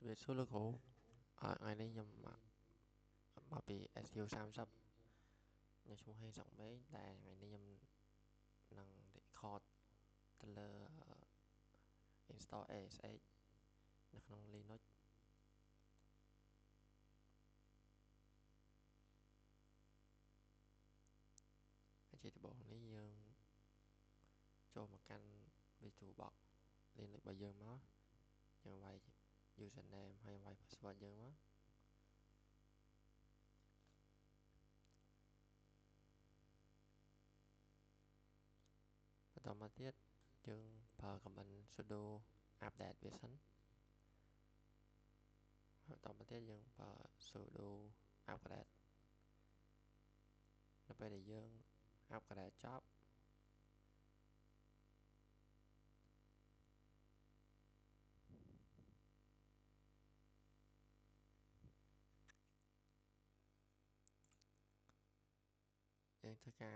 về số lượng cũ ở ngày nay nhằm mà bị SEO 30 nhưng chúng hay rộng mấy tại ngày nay nhằm năng để kho tên install ASH năng Linux anh chị bộ lấy dương cho một căn VirtualBox liên lạc bây giờ nó như vậy username hay vậy password giờ nó automatic chương comment sudo update version automatic chương sudo update nó bây giờ dương update job dương thứ ca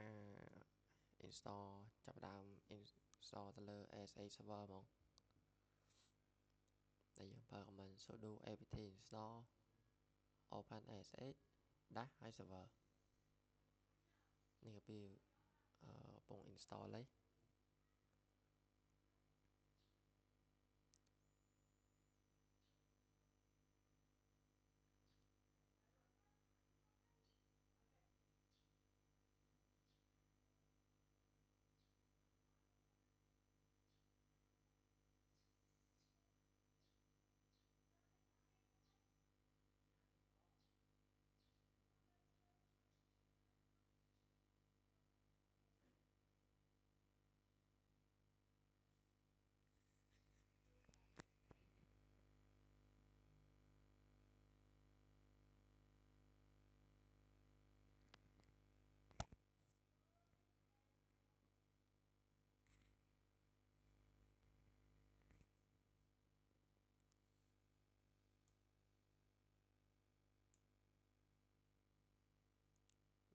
installចាប់ដើម install ទៅលើ ASA server ហ្មងដែលយើងប្រើ command sudo apt install open ASH dash hai server នេះក៏ពីកំពុង install ហើយ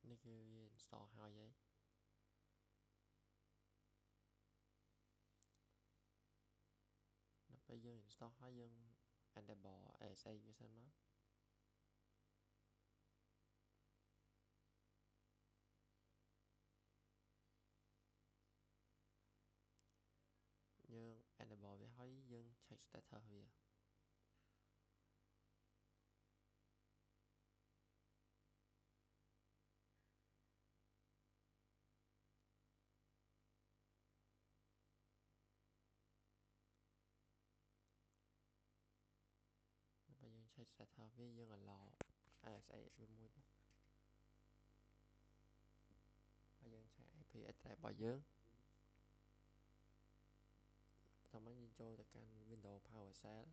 នេះគឺវា install ហើយនៅពេលយើង install ហើយយើង enable ASA វាសិនមកយើង enable វាហើយយើង check status វានៅពេលយើង check status វាយើង allow ASA វាមួយទៅហើយយើង check IP address របស់យើងបន្តមកយើងចូលទៅកាន់ Windows PowerShell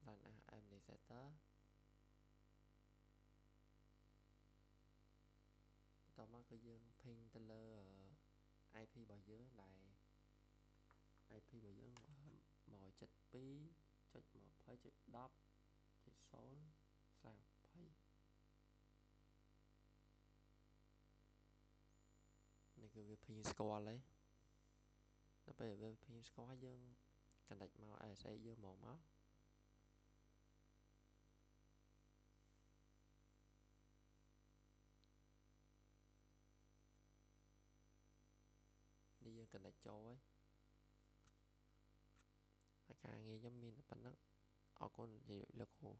run as administrator បន្តមកគឺយើង ping ទៅលើ IP របស់យើងដែល IP របស់យើង 172.20.10.0/20 នេះគឺវា ping ស្គាល់ហើយដល់ពេលវា ping ស្គាល់យើង connect មក ASA យើងមកនេះយើង connect ចូលហើយការងារខ្ញុំមានតែប៉ុណ្ណឹងអរគុណលោកគ្រូ